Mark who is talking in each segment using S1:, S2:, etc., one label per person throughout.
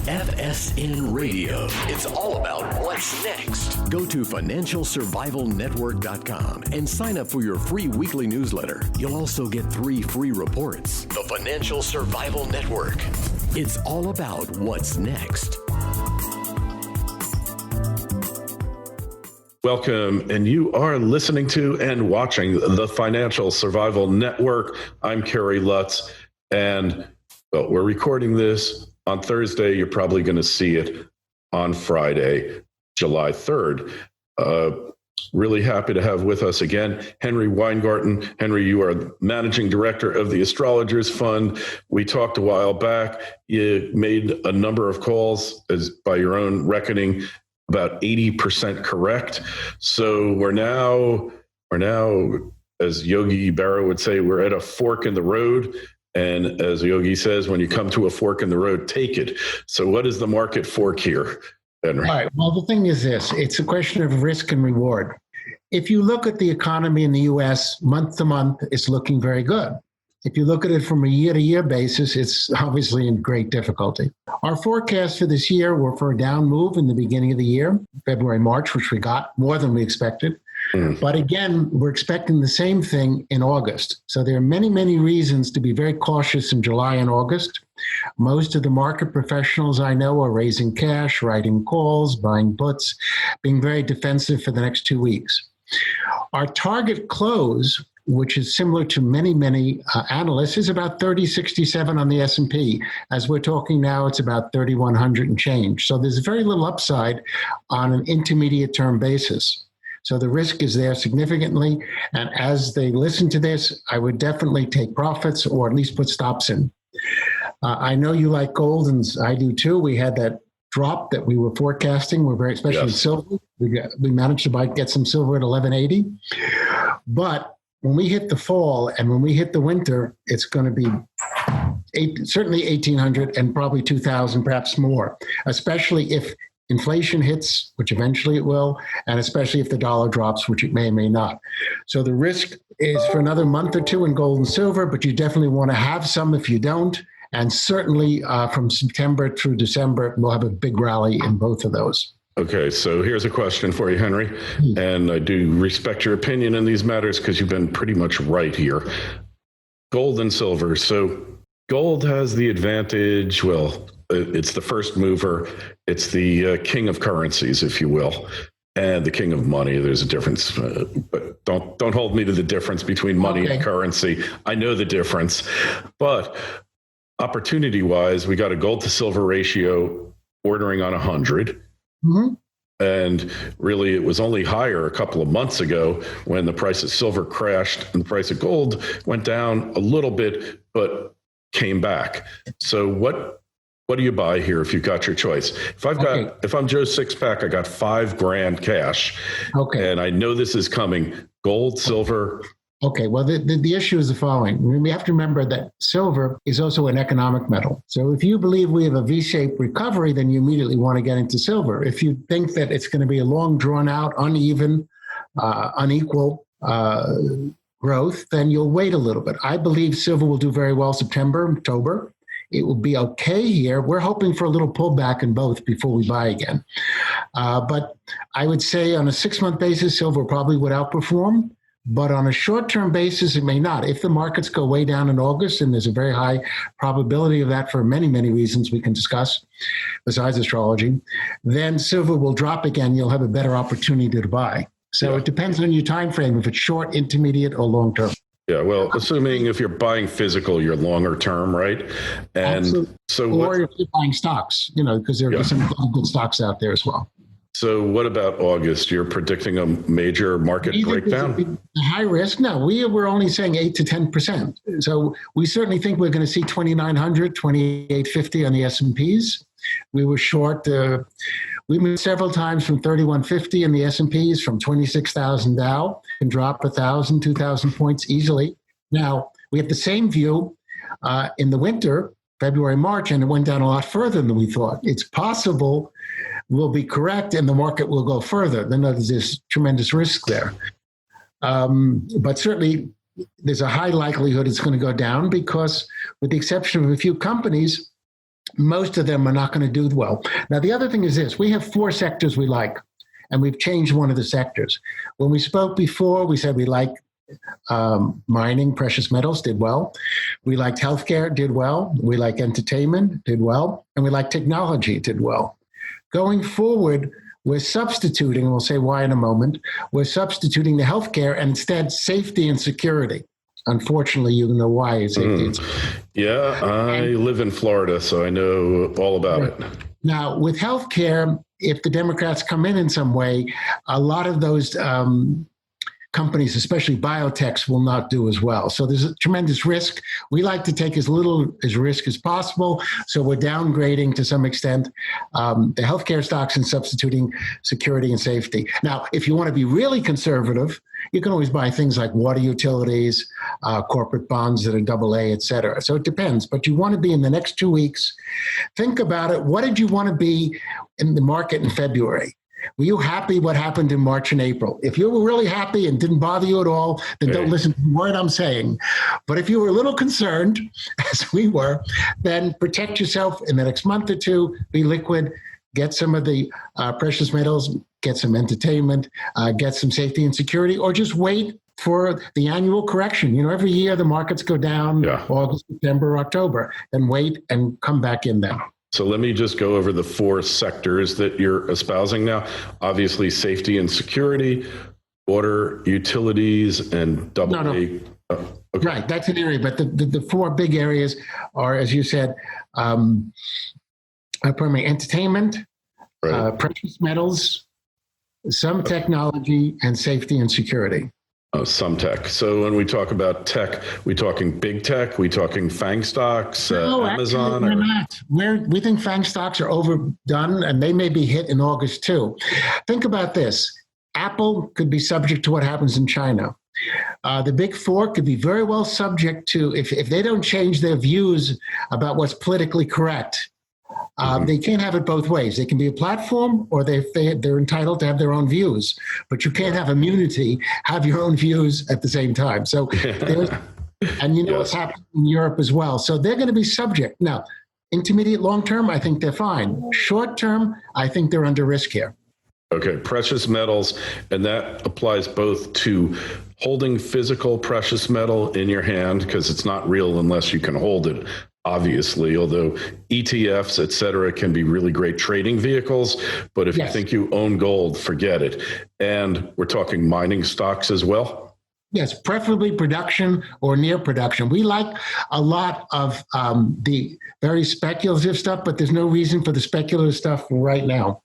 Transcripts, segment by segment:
S1: FSN Radio. It's all about what's next. Go to financialsurvivalnetwork.com and sign up for your free weekly newsletter. You'll also get 3 free reports. The Financial Survival Network. It's all about what's next.
S2: Welcome, and you are listening to and watching the Financial Survival Network. I'm Kerry Lutz, and we're recording this on Thursday. You're probably going to see it on Friday, July 3rd. Really happy to have with us again Henry Weingarten. Henry, you are Managing Director of the Astrologers Fund. We talked a while back. You made a number of calls, as by your own reckoning, about 80% correct. So we're now, as Yogi Berra would say, we're at a fork in the road. And as Yogi says, when you come to a fork in the road, take it. So what is the market fork here, Henry?
S3: All right. Well, the thing is this. It's a question of risk and reward. If you look at the economy in the U.S., month to month, it's looking very good. If you look at it from a year-to-year basis, it's obviously in great difficulty. Our forecasts for this year were for a down move in the beginning of the year, February, March, which we got more than we expected. But again, we're expecting the same thing in August. So there are many, many reasons to be very cautious in July and August. Most of the market professionals I know are raising cash, writing calls, buying puts, being very defensive for the next 2 weeks. Our target close, which is similar to many analysts, is about 3067 on the S&P. As we're talking now, it's about 3100 and change. So there's very little upside on an intermediate term basis. So the risk is there significantly. And as they listen to this, I would definitely take profits or at least put stops in. I know you like gold, and I do too. We had that drop that we were forecasting. We're very, especially in silver. We managed to get some silver at 1180. But when we hit the fall and when we hit the winter, it's going to be certainly 1,800 and probably 2,000, perhaps more, especially if inflation hits, which eventually it will, and especially if the dollar drops, which it may or may not. So the risk is for another month or two in gold and silver, but you definitely want to have some if you don't. And certainly from September through December, we'll have a big rally in both of those.
S2: Okay, so here's a question for you, Henry. And I do respect your opinion in these matters because you've been pretty much right here. Gold and silver. So gold has the advantage, well, it's the first mover. It's the king of currencies, if you will, and the king of money. There's a difference, but don't hold me to the difference between money and currency. I know the difference, but opportunity-wise, we got a gold to silver ratio bordering on 100. Mm-hmm. And really, it was only higher a couple of months ago when the price of silver crashed and the price of gold went down a little bit, but came back. So what do you buy here if you've got your choice? If I'm Joe Sixpack, I got $5,000 cash. Okay. And I know this is coming. Gold, silver.
S3: Okay. Well, the issue is the following. We have to remember that silver is also an economic metal. So if you believe we have a V-shaped recovery, then you immediately want to get into silver. If you think that it's going to be a long, drawn out, uneven, unequal growth, then you'll wait a little bit. I believe silver will do very well September, October. It will be okay here. We're hoping for a little pullback in both before we buy again. But I would say on a 6-month basis, silver probably would outperform. But on a short-term basis, it may not. If the markets go way down in August, and there's a very high probability of that for many, many reasons we can discuss besides astrology, then silver will drop again. You'll have a better opportunity to buy. So It depends on your time frame, if it's short, intermediate, or long-term.
S2: Yeah, well, assuming if you're buying physical, you're longer term, right? And
S3: absolutely. Or if you're buying stocks, because there are some good stocks out there as well.
S2: So what about August? You're predicting a major market breakdown?
S3: High risk? No, we're only saying 8 to 10%. So we certainly think we're going to see 2,900, 2,850 on the S&Ps. We were short. We moved several times from 3,150 in the S&Ps, from 26,000 Dow, and drop 1,000, 2,000 points easily. Now, we have the same view in the winter, February, March, and it went down a lot further than we thought. It's possible we'll be correct and the market will go further. Then there's tremendous risk there. But certainly, there's a high likelihood it's going to go down because, with the exception of a few companies, most of them are not going to do well. Now, the other thing is this. We have 4 sectors we like, and we've changed one of the sectors. When we spoke before, we said we like mining, precious metals, did well. We liked healthcare, did well. We like entertainment, did well. And we like technology, did well. Going forward, we're substituting, and we'll say why in a moment, we're substituting the healthcare and instead safety and security. Unfortunately, you know why.
S2: Yeah, I live in Florida, so I know all about it.
S3: Now, with healthcare, if the Democrats come in some way, a lot of those companies, especially biotechs, will not do as well. So there's a tremendous risk. We like to take as little as risk as possible. So we're downgrading to some extent the healthcare stocks and substituting security and safety. Now, if you want to be really conservative, you can always buy things like water utilities, corporate bonds that are AA, et cetera. So it depends. But you want to be in the next 2 weeks. Think about it. What did you want to be in the market in February? Were you happy what happened in March and April? If you were really happy and didn't bother you at all, then don't listen to the word I'm saying. But if you were a little concerned, as we were, then protect yourself in the next month or two, be liquid, get some of the precious metals, get some entertainment, get some safety and security, or just wait for the annual correction. You know, every year the markets go down, August, September, October, then wait and come back in then.
S2: So let me just go over the 4 sectors that you're espousing now. Obviously, safety and security, water, utilities, and AA.
S3: Okay. Right, that's an area. But the 4 big areas are, as you said, primarily entertainment, precious metals, some technology, and safety and security.
S2: Some tech. So when we talk about tech, we talking big tech? We talking Fang Stocks, Amazon?
S3: Actually, we're not. We think Fang Stocks are overdone, and they may be hit in August too. Think about this. Apple could be subject to what happens in China. The big 4 could be very well subject to, if they don't change their views about what's politically correct, they can't have it both ways. They can be a platform, or they're entitled to have their own views. But you can't have immunity, have your own views at the same time. So, and you know what's happening in Europe as well. So they're going to be subject. Now, intermediate, long term, I think they're fine. Short term, I think they're under risk here.
S2: Okay, precious metals, and that applies both to holding physical precious metal in your hand, because it's not real unless you can hold it. Obviously, although ETFs, et cetera, can be really great trading vehicles. But if you think you own gold, forget it. And we're talking mining stocks as well?
S3: Yes, preferably production or near production. We like a lot of the very speculative stuff, but there's no reason for the speculative stuff right now.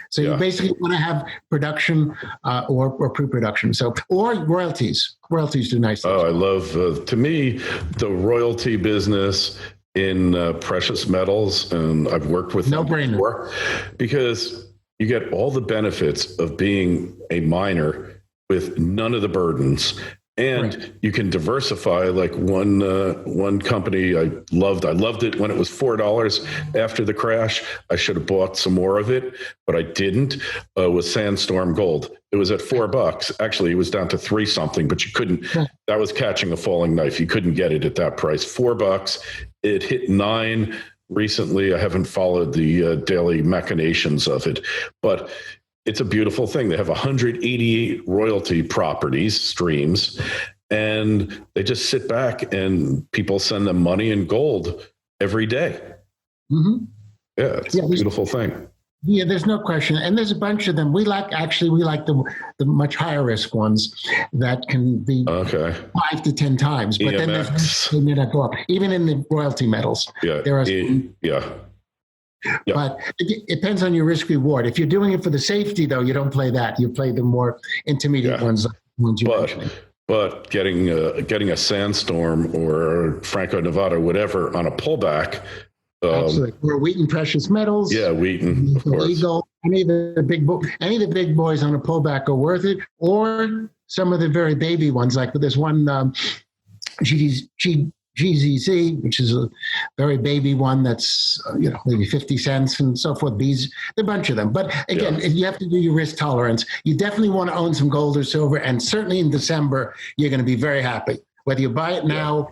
S3: So you basically want to have production or pre-production. So, or royalties. Royalties do nice things.
S2: Oh, I love, to me, the royalty business in precious metals, and I've worked with them before, because you get all the benefits of being a miner with none of the burdens. And you can diversify. Like one company I loved it when it was $4 after the crash. I should have bought some more of it, but I didn't. Was Sandstorm Gold. It was at $4. Actually, it was down to 3 something, but you couldn't. That was catching a falling knife. You couldn't get it at that price. $4. It hit 9 recently. I haven't followed the daily machinations of it, but it's a beautiful thing. They have 188 royalty properties, streams, and they just sit back and people send them money in gold every day. Mm-hmm. Yeah, it's a beautiful thing.
S3: Yeah, there's no question. And there's a bunch of them. We like the much higher risk ones that can be 5 to 10 times. But then they may not go up. Even in the royalty metals.
S2: Yeah.
S3: There are But it depends on your risk reward. If you're doing it for the safety, though, you don't play that. You play the more intermediate ones you mentioned.
S2: But getting a Sandstorm or Franco-Nevada, whatever, on a pullback.
S3: Absolutely. Or Wheaton Precious Metals.
S2: Yeah, Wheaton, of course.
S3: Eagle, any of the big boys on a pullback are worth it. Or some of the very baby ones, like there's one GZZ, which is a very baby one that's maybe 50 cents and so forth. These, a bunch of them. But again, you have to do your risk tolerance. You definitely want to own some gold or silver, and certainly in December, you're going to be very happy. Whether you buy it now,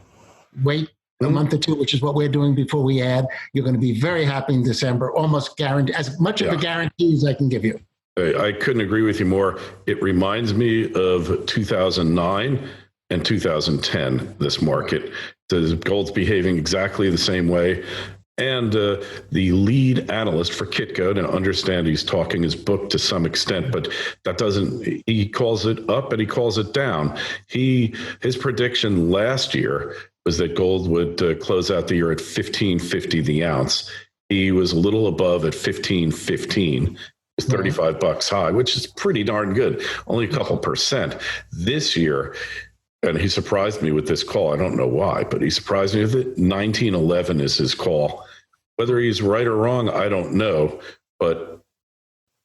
S3: wait a month or two, which is what we're doing before we add. You're going to be very happy in December, almost guaranteed, as much of a guarantee as I can give you.
S2: I couldn't agree with you more. It reminds me of 2009 and 2010, this market. The gold's behaving exactly the same way. And the lead analyst for Kitco, and I understand he's talking his book to some extent, but that doesn't, he calls it up and he calls it down. His prediction last year was that gold would close out the year at $1,550 the ounce. He was a little above at $1,515. It's $35 high, which is pretty darn good, only a couple percent. This year, and he surprised me with this call. I don't know why, but he surprised me with it. 1911 is his call. Whether he's right or wrong, I don't know, but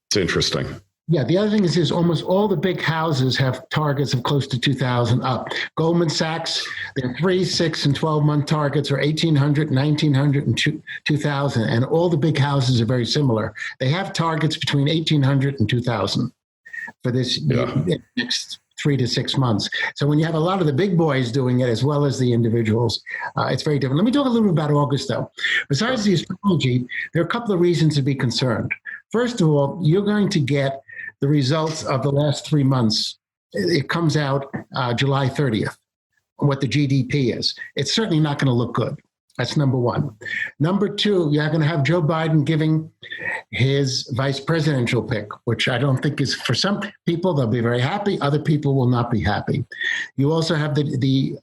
S2: it's interesting.
S3: Yeah, the other thing is almost all the big houses have targets of close to 2,000 up. Goldman Sachs, their 3, 6, and 12-month targets are 1,800, 1,900, and 2,000. And all the big houses are very similar. They have targets between 1,800 and 2,000 for this next 3 to 6 months. So when you have a lot of the big boys doing it as well as the individuals, it's very different. Let me talk a little bit about August, though. Besides the astrology, there are a couple of reasons to be concerned. First of all, you're going to get the results of the last 3 months. It comes out July 30th, what the GDP is. It's certainly not going to look good. That's number one. Number two, you're going to have Joe Biden giving his vice presidential pick, which I don't think is, for some people, they'll be very happy. Other people will not be happy. You also have a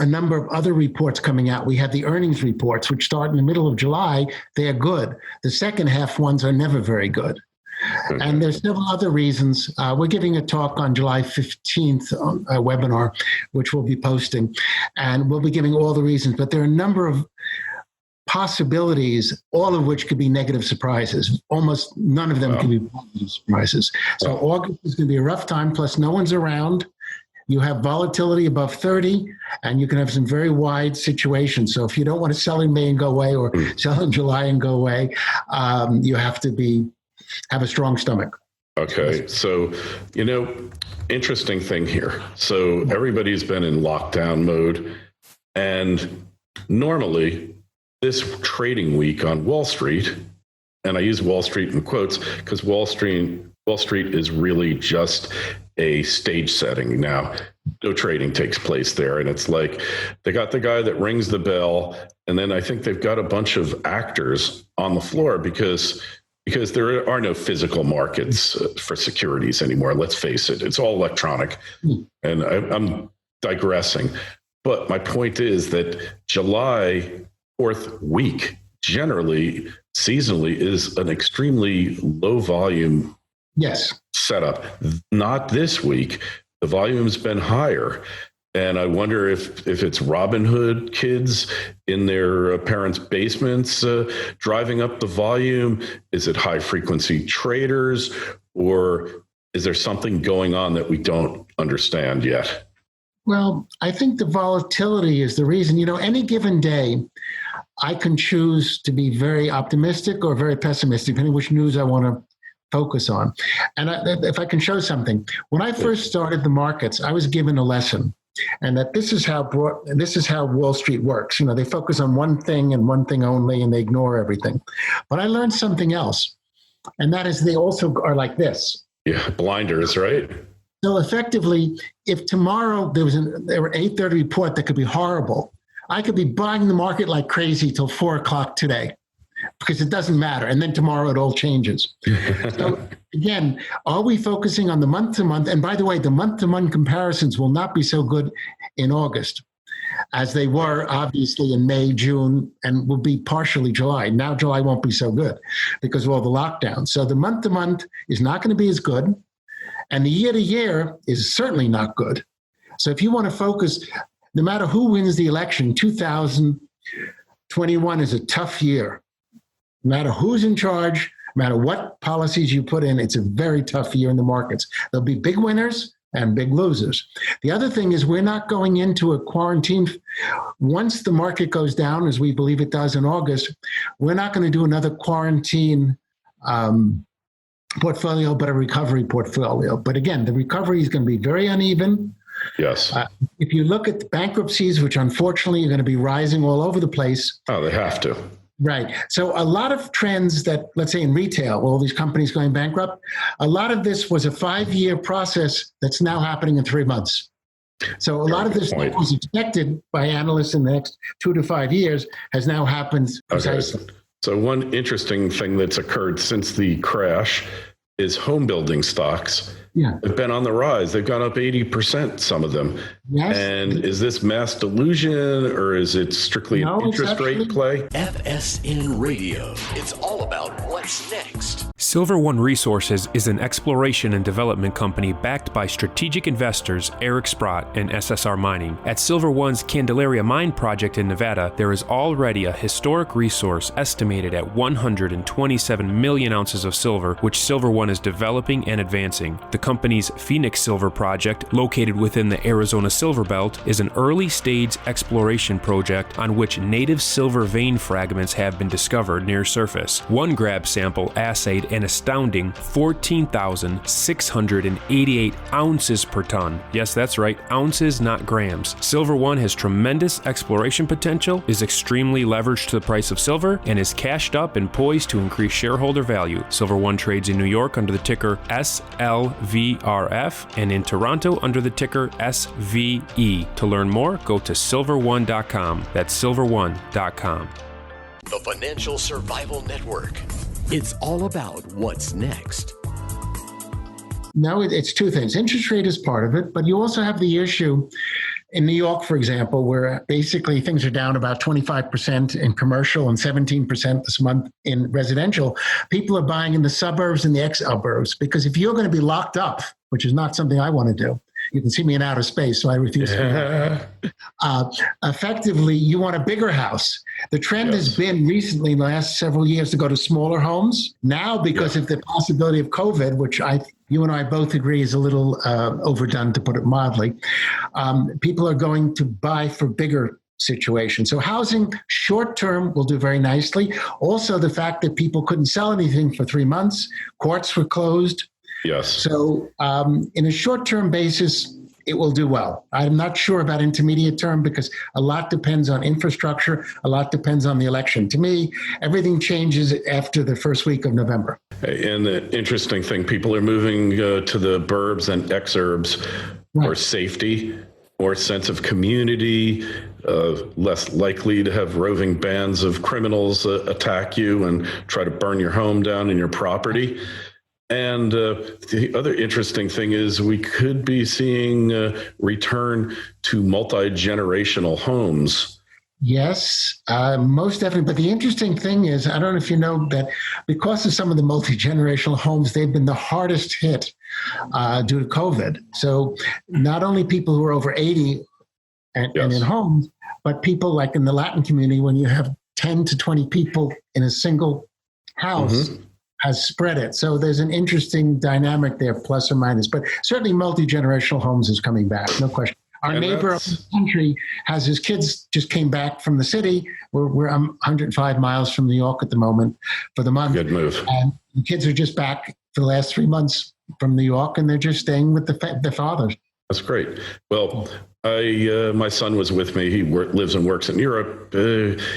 S3: number of other reports coming out. We have the earnings reports, which start in the middle of July. They are good. The second half ones are never very good. And there's several other reasons. We're giving a talk on July 15th, a webinar, which we'll be posting, and we'll be giving all the reasons. But there are a number of possibilities, all of which could be negative surprises. Almost none of them can be positive surprises. So August is going to be a rough time, plus no one's around. You have volatility above 30, and you can have some very wide situations. So if you don't want to sell in May and go away, or sell in July and go away, you have to have a strong stomach.
S2: Okay. So, interesting thing here. So everybody's been in lockdown mode, and normally this trading week on Wall Street, and I use Wall Street in quotes because Wall Street is really just a stage setting. Now, no trading takes place there. And it's like they got the guy that rings the bell, and then I think they've got a bunch of actors on the floor because there are no physical markets for securities anymore. Let's face it, it's all electronic. And I'm digressing. But my point is that July 4th week, generally, seasonally, is an extremely low volume setup. Not this week. The volume's been higher. And I wonder if it's Robin Hood kids in their parents' basements driving up the volume. Is it high frequency traders, or is there something going on that we don't understand yet?
S3: Well, I think the volatility is the reason. Any given day, I can choose to be very optimistic or very pessimistic, depending which news I want to focus on. And if I can show something, when I first started the markets, I was given a lesson. And that this is how Wall Street works. They focus on one thing and one thing only, and they ignore everything. But I learned something else, and that is they also are like this.
S2: Yeah, blinders, right?
S3: So effectively, if tomorrow there were an 8:30 report that could be horrible, I could be buying the market like crazy till 4:00 today, because it doesn't matter. And then tomorrow it all changes. So again, are we focusing on the month to month? And by the way, the month to month comparisons will not be so good in August as they were obviously in May, June, and will be partially July. Now July won't be so good because of all the lockdowns. So the month to month is not going to be as good. And the year to year is certainly not good. So if you want to focus, no matter who wins the election, 2021 is a tough year. No matter who's in charge, no matter what policies you put in, it's a very tough year in the markets. There'll be big winners and big losers. The other thing is we're not going into a quarantine. Once the market goes down, as we believe it does in August, we're not going to do another quarantine portfolio, but a recovery portfolio. But again, the recovery is going to be very uneven.
S2: Yes.
S3: If you look at the bankruptcies, which unfortunately are going to be rising all over the place.
S2: Oh, they have to.
S3: Right. So a lot of trends that, let's say in retail, all these companies going bankrupt, a lot of this was a 5-year process that's now happening in 3 months. So a lot of this that was expected by analysts in the next 2 to 5 years has now happened precisely.
S2: Okay. So one interesting thing that's occurred since the crash is home building stocks have been on the rise. They've gone up 80%, some of them.
S3: Yes.
S2: And is this mass delusion or is it strictly an interest rate play?
S1: FSN Radio. It's all about what's next.
S4: Silver One Resources is an exploration and development company backed by strategic investors Eric Sprott and SSR Mining. At Silver One's Candelaria Mine project in Nevada, there is already a historic resource estimated at 127 million ounces of silver, which Silver One is developing and advancing. The company's Phoenix Silver project, located within the Arizona Silver Belt, is an early-stage exploration project on which native silver vein fragments have been discovered near surface. One grab sample assayed an astounding 14,688 ounces per ton. Yes, that's right, ounces, not grams. Silver One has tremendous exploration potential, is extremely leveraged to the price of silver, and is cashed up and poised to increase shareholder value. Silver One trades in New York under the ticker SLVRF and in Toronto under the ticker SVE. To learn more, go to silverone.com. That's silverone.com.
S1: The Financial Survival Network. It's all about what's next.
S3: No, it's two things. Interest rate is part of it, but you also have the issue in New York, for example, where basically things are down about 25% in commercial and 17% this month in residential. People are buying in the suburbs and the ex-suburbs because if you're going to be locked up, which is not something I want to do, you can see me in outer space, so I refuse to. Effectively, you want a bigger house. The trend has been recently in the last several years to go to smaller homes. Now, because of the possibility of COVID, which you and I both agree is a little overdone, to put it mildly, people are going to buy for bigger situations. So housing short term will do very nicely. Also, the fact that people couldn't sell anything for 3 months, courts were closed.
S2: Yes.
S3: So in a short-term basis, it will do well. I'm not sure about intermediate term because a lot depends on infrastructure. A lot depends on the election. To me, everything changes after the first week of November.
S2: And the interesting thing, people are moving to the burbs and exurbs for safety, more sense of community, less likely to have roving bands of criminals attack you and try to burn your home down and your property. And the other interesting thing is we could be seeing a return to multi-generational homes.
S3: Yes, most definitely. But the interesting thing is, I don't know if you know that because of some of the multi-generational homes, they've been the hardest hit due to COVID. So not only people who are over 80 and in homes, but people like in the Latin community, when you have 10 to 20 people in a single house, has spread it. So there's an interesting dynamic there, plus or minus. But certainly multi-generational homes is coming back, no question. Our neighbor up the country has his kids just came back from the city. We're 105 miles from New York at the moment for the month.
S2: Good move.
S3: And the kids are just back for the last 3 months from New York, and they're just staying with the fathers.
S2: That's great. Well, my son was with me. He lives and works in Europe.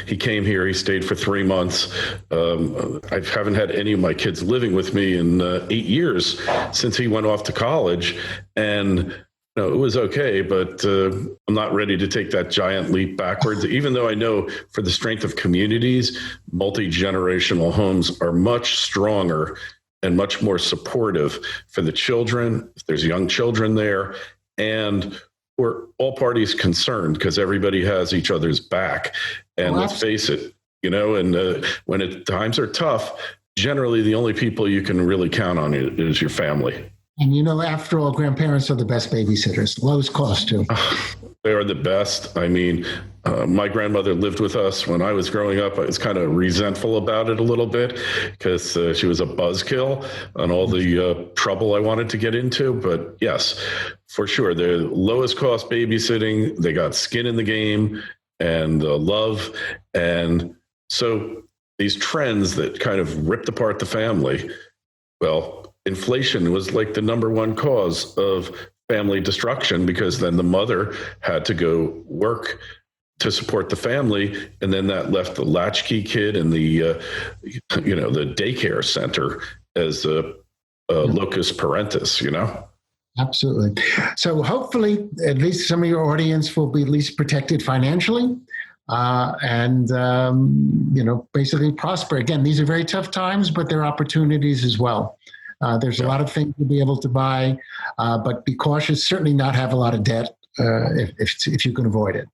S2: He came here. He stayed for 3 months. I haven't had any of my kids living with me in 8 years since he went off to college. And it was okay, but I'm not ready to take that giant leap backwards, even though I know for the strength of communities, multi-generational homes are much stronger and much more supportive for the children, if there's young children there, and for all parties concerned, because everybody has each other's back. And let's face it, and when times are tough, generally the only people you can really count on is your family.
S3: And after all, grandparents are the best babysitters, lowest cost too.
S2: They are the best. I mean, my grandmother lived with us when I was growing up. I was kind of resentful about it a little bit because she was a buzzkill on all the trouble I wanted to get into. But yes, for sure, they're lowest cost babysitting. They got skin in the game and love. And so these trends that kind of ripped apart the family, well, inflation was like the number one cause of family destruction, because then the mother had to go work to support the family, and then that left the latchkey kid in the the daycare center as a locus parentis.
S3: Absolutely. So hopefully, at least some of your audience will be at least protected financially, and basically prosper. Again, these are very tough times, but there are opportunities as well. There's a lot of things to be able to buy, but be cautious. Certainly not have a lot of debt if you can avoid it.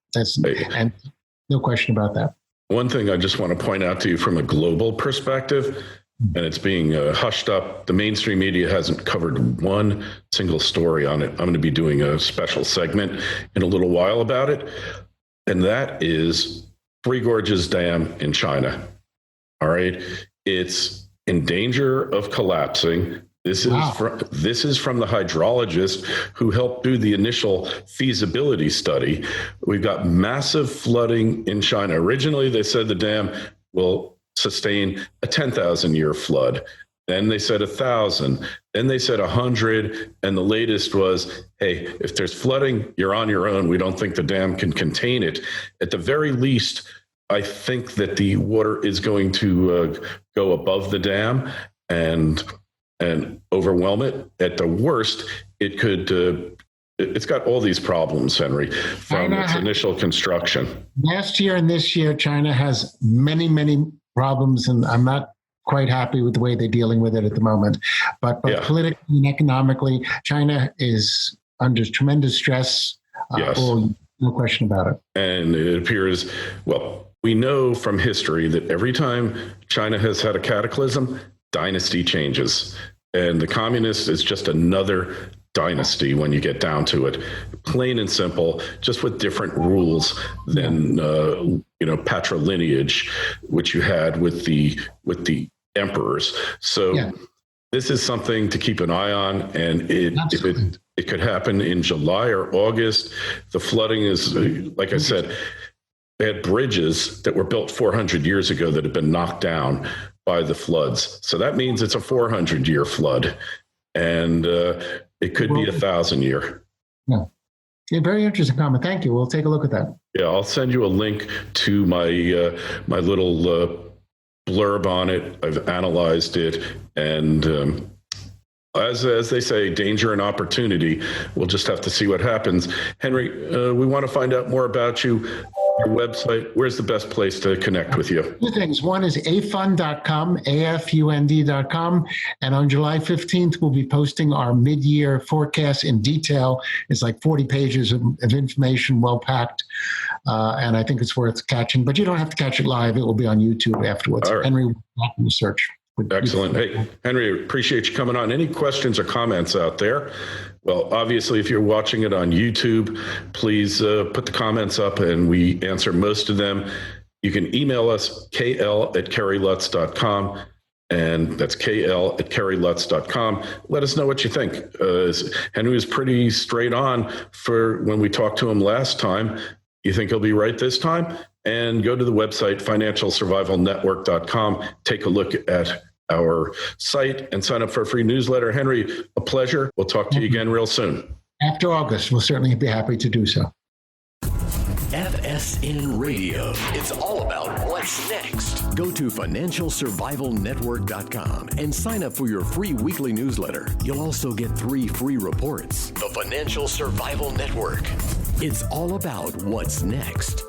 S3: And no question about that.
S2: One thing I just want to point out to you from a global perspective, and it's being hushed up. The mainstream media hasn't covered one single story on it. I'm going to be doing a special segment in a little while about it, and that is Three Gorges Dam in China. All right, it's in danger of collapsing. This is from the hydrologist who helped do the initial feasibility study. We've got massive flooding in China. Originally, they said the dam will sustain a 10,000-year flood. Then they said 1,000. Then they said 100. And the latest was, hey, if there's flooding, you're on your own. We don't think the dam can contain it. At the very least, I think that the water is going to go above the dam and overwhelm it. At the worst, it could. It's got all these problems, Henry, from its initial construction. Last
S3: year and this year, China has many, many problems, and I'm not quite happy with the way they're dealing with it at the moment. But politically and economically, China is under tremendous stress.
S2: Yes.
S3: No question about it.
S2: And it appears, we know from history that every time China has had a cataclysm, dynasty changes. And the communist is just another dynasty when you get down to it. Plain and simple, just with different rules than patrilineage, which you had with the emperors. So this is something to keep an eye on, and if it could happen in July or August. The flooding is, like I said, they had bridges that were built 400 years ago that have been knocked down by the floods. So that means it's a 400-year flood, and it could be 1,000-year.
S3: Yeah. Very interesting comment. Thank you. We'll take a look at that.
S2: Yeah, I'll send you a link to my my little blurb on it. I've analyzed it, and as they say, danger and opportunity. We'll just have to see what happens. Henry, we want to find out more about you. Your website, where's the best place to connect with you?
S3: Two things. One is afund.com, afund.com. And on July 15th, we'll be posting our mid-year forecast in detail. It's like 40 pages of information, well-packed. And I think it's worth catching. But you don't have to catch it live. It will be on YouTube afterwards. Right. Henry, research.
S2: Excellent. Hey, Henry, appreciate you coming on. Any questions or comments out there? Well, obviously, if you're watching it on YouTube, please put the comments up, and we answer most of them. You can email us, kl@kerrylutz.com, and that's kl@kerrylutz.com. Let us know what you think. Henry was pretty straight on for when we talked to him last time. You think he'll be right this time? And go to the website, financialsurvivalnetwork.com. Take a look at our site and sign up for a free newsletter. Henry, a pleasure. We'll talk to you again real soon.
S3: After August, we'll certainly be happy to do so.
S1: FSN Radio. It's all about what's next. Go to financialsurvivalnetwork.com and sign up for your free weekly newsletter. You'll also get 3 free reports. The Financial Survival Network. It's all about what's next.